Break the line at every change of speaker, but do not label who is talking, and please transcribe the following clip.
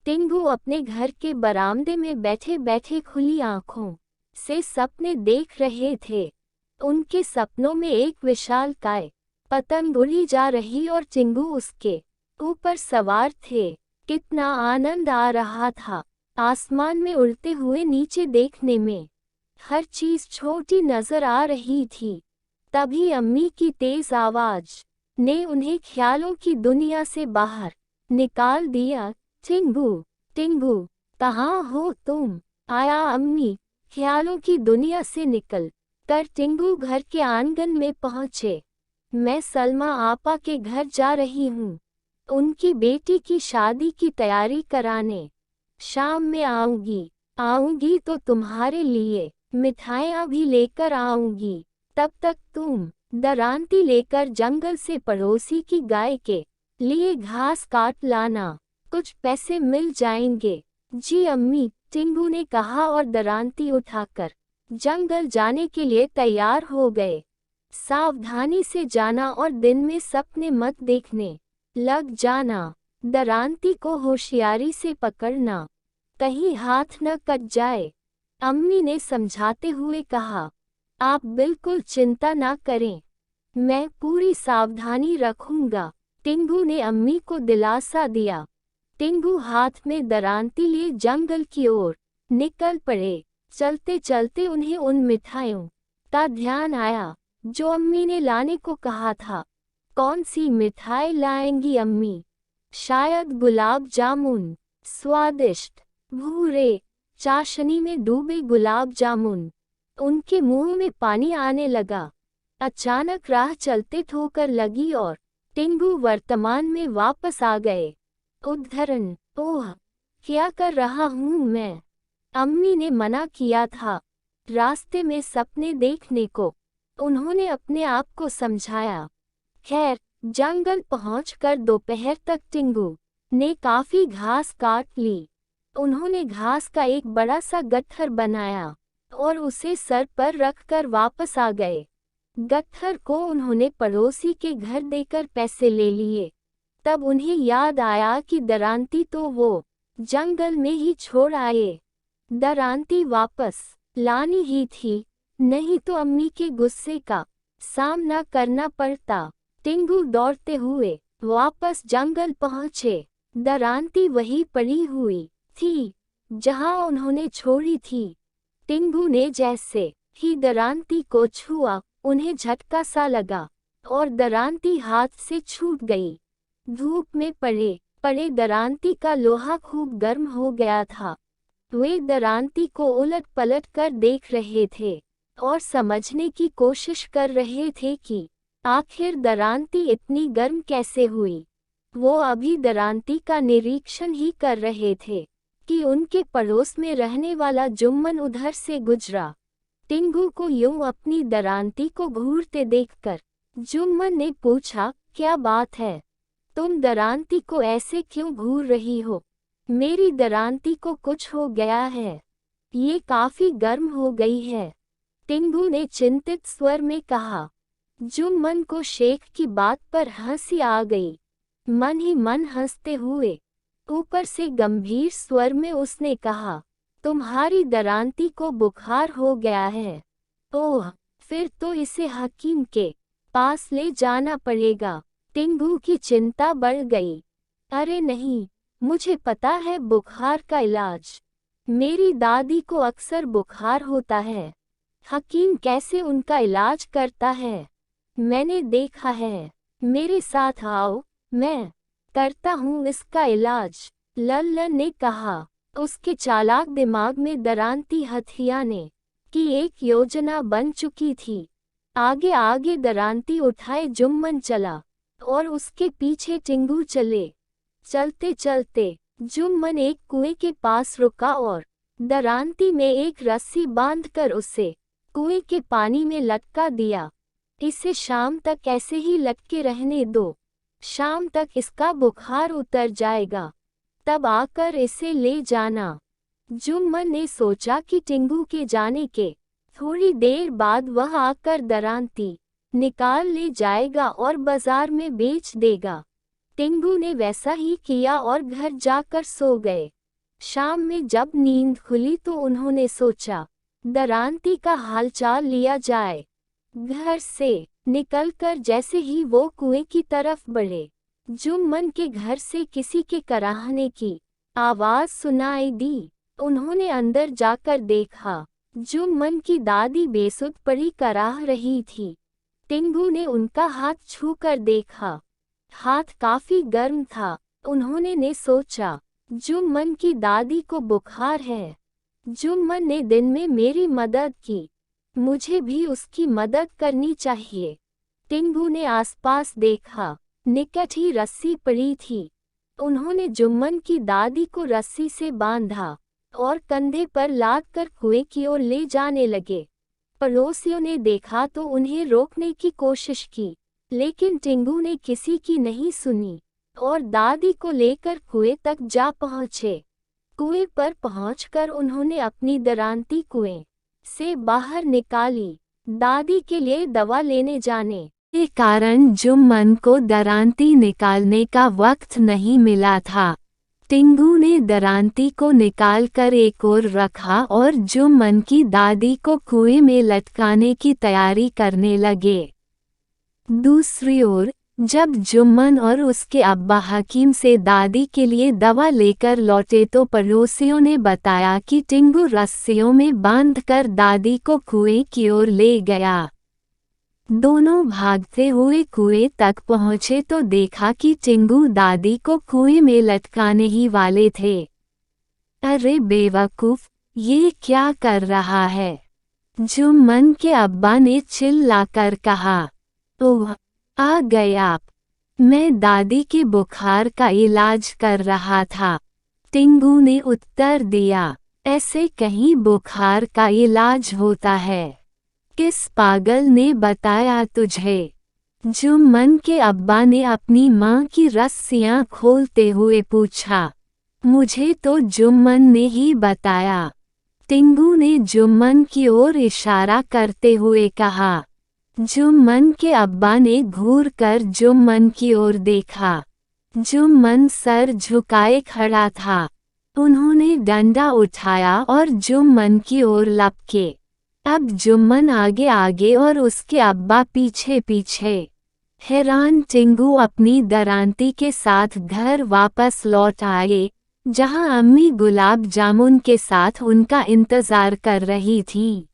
टिंगू अपने घर के बरामदे में बैठे बैठे खुली आंखों से सपने देख रहे थे। उनके सपनों में एक विशालकाय पतंग उड़ी जा रही और टिंगू उसके ऊपर सवार थे। कितना आनंद आ रहा था आसमान में उड़ते हुए नीचे देखने में। हर चीज छोटी नजर आ रही थी। तभी अम्मी की तेज आवाज ने उन्हें ख्यालों की दुनिया से बाहर निकाल दिया। टिंगू, टिंगू, कहाँ हो तुम? आया अम्मी ख्यालों की दुनिया से निकल कर टिंगू घर के आंगन में पहुंचे। मैं सलमा आपा के घर जा रही हूँ, उनकी बेटी की शादी की तैयारी कराने। शाम में आऊंगी तो तुम्हारे लिए मिठाइयाँ भी लेकर आऊंगी। तब तक तुम दरांती लेकर जंगल से पड़ोसी की गाय के लिए घास काट लाना, कुछ पैसे मिल जाएंगे। जी अम्मी, टिंगू ने कहा और दरांती उठाकर जंगल जाने के लिए तैयार हो गए। सावधानी से जाना और दिन में सपने मत देखने लग जाना। दरांती को होशियारी से पकड़ना, कहीं हाथ न कट जाए। अम्मी ने समझाते हुए कहा, आप बिल्कुल चिंता ना करें, मैं पूरी सावधानी रखूंगा। टिंगू ने अम्मी को दिलासा दिया। टिंगू हाथ में दरांती लिए जंगल की ओर निकल पड़े। चलते चलते उन्हें उन मिठाइयों का ध्यान आया जो अम्मी ने लाने को कहा था। कौन सी मिठाई लाएंगी अम्मी? शायद गुलाब जामुन, स्वादिष्ट भूरे चाशनी में डूबे गुलाब जामुन। उनके मुंह में पानी आने लगा। अचानक राह चलते ठोकर लगी और टिंगू वर्तमान में वापस आ गए। उद्धरण, ओह क्या कर रहा हूँ मैं? अम्मी ने मना किया था रास्ते में सपने देखने को, उन्होंने अपने आप को समझाया। खैर, जंगल पहुंचकर दोपहर तक टिंगू ने काफी घास काट ली। उन्होंने घास का एक बड़ा सा गट्ठर बनाया और उसे सर पर रखकर वापस आ गए। गट्ठर को उन्होंने पड़ोसी के घर देकर पैसे ले लिए। तब उन्हें याद आया कि दरांती तो वो जंगल में ही छोड़ आए। दरांती वापस लानी ही थी, नहीं तो अम्मी के गुस्से का सामना करना पड़ता। टिंगू दौड़ते हुए वापस जंगल पहुंचे। दरांती वहीं पड़ी हुई थी जहां उन्होंने छोड़ी थी। टिंगू ने जैसे ही दरांती को छुआ, उन्हें झटका सा लगा और दरांती हाथ से छूट गई। धूप में पड़े पड़े दरांती का लोहा खूब गर्म हो गया था। वे दरांती को उलट पलट कर देख रहे थे और समझने की कोशिश कर रहे थे कि आखिर दरांती इतनी गर्म कैसे हुई। वो अभी दरांती का निरीक्षण ही कर रहे थे कि उनके पड़ोस में रहने वाला जुम्मन उधर से गुजरा। टिंगू को यूं अपनी दरांती को घूरते देखकर जुम्मन ने पूछा, क्या बात है? तुम दरांती को ऐसे क्यों घूर रही हो? मेरी दरांती को कुछ हो गया है, ये काफी गर्म हो गई है। टिंगू ने चिंतित स्वर में कहा। जुम्मन को शेख की बात पर हंसी आ गई। मन ही मन हंसते हुए ऊपर से गंभीर स्वर में उसने कहा, तुम्हारी दरांती को बुखार हो गया है। ओह, फिर तो इसे हकीम के पास ले जाना पड़ेगा। टिंगू की चिंता बढ़ गई। अरे नहीं, मुझे पता है बुखार का इलाज। मेरी दादी को अक्सर बुखार होता है। हकीम कैसे उनका इलाज करता है, मैंने देखा है। मेरे साथ आओ, मैं करता हूँ इसका इलाज, लल्लन ने कहा। उसके चालाक दिमाग में दरांती हथियाने की एक योजना बन चुकी थी। आगे आगे दरांती उठाए जुम्मन चला और उसके पीछे टिंगू चले। चलते चलते जुम्मन एक कुएं के पास रुका और दरांती में एक रस्सी बांधकर उसे कुएं के पानी में लटका दिया। इसे शाम तक ऐसे ही लटके रहने दो, शाम तक इसका बुखार उतर जाएगा, तब आकर इसे ले जाना। जुम्मन ने सोचा कि टिंगू के जाने के थोड़ी देर बाद वह आकर दरांती निकाल ले जाएगा और बाजार में बेच देगा। टिंगू ने वैसा ही किया और घर जाकर सो गए। शाम में जब नींद खुली तो उन्होंने सोचा दरांती का हालचाल लिया जाए। घर से निकलकर जैसे ही वो कुएं की तरफ बढ़े, जुम्मन के घर से किसी के कराहने की आवाज सुनाई दी। उन्होंने अंदर जाकर देखा, जुम्मन की दादी बेसुध पड़ी कराह रही थी। टिंगू ने उनका हाथ छूकर देखा, हाथ काफी गर्म था। उन्होंने सोचा, जुम्मन की दादी को बुखार है। जुम्मन ने दिन में मेरी मदद की, मुझे भी उसकी मदद करनी चाहिए। टिंगू ने आसपास देखा, निकट ही रस्सी पड़ी थी। उन्होंने जुम्मन की दादी को रस्सी से बांधा और कंधे पर लादकर कुएं की ओर ले जाने लगे। पड़ोसियों ने देखा तो उन्हें रोकने की कोशिश की, लेकिन टिंगू ने किसी की नहीं सुनी और दादी को लेकर कुएं तक जा पहुंचे। कुएं पर पहुंचकर उन्होंने अपनी दरांती कुएं से बाहर निकाली। दादी के लिए दवा लेने जाने के कारण जुम्मन को दरांती निकालने का वक्त नहीं मिला था। टिंगू ने दरांती को निकालकर एक ओर रखा और जुम्मन की दादी को कुएं में लटकाने की तैयारी करने लगे। दूसरी ओर जब जुम्मन और उसके अब्बा हकीम से दादी के लिए दवा लेकर लौटे तो पड़ोसियों ने बताया कि टिंगू रस्सियों में बांधकर दादी को कुएं की ओर ले गया। दोनों भागते हुए कुएं तक पहुंचे तो देखा कि टिंगू दादी को कुएं में लटकाने ही वाले थे। अरे बेवकूफ, ये क्या कर रहा है? जुम्मन के अब्बा ने चिल्लाकर कहा। ओह, आ गए आप। मैं दादी के बुखार का इलाज कर रहा था, टिंगू ने उत्तर दिया। ऐसे कहीं बुखार का इलाज होता है? किस पागल ने बताया तुझे? जुम्मन के अब्बा ने अपनी मां की रस्सियां खोलते हुए पूछा। मुझे तो जुम्मन ने ही बताया, टिंगू ने जुम्मन की ओर इशारा करते हुए कहा। जुम्मन के अब्बा ने घूरकर जुम्मन की ओर देखा। जुम्मन सर झुकाए खड़ा था। उन्होंने डंडा उठाया और जुम्मन की ओर लपके। अब जुम्मन आगे आगे और उसके अब्बा पीछे पीछे। हैरान टिंगू अपनी दरांती के साथ घर वापस लौट आए, जहां अम्मी गुलाब जामुन के साथ उनका इंतजार कर रही थी।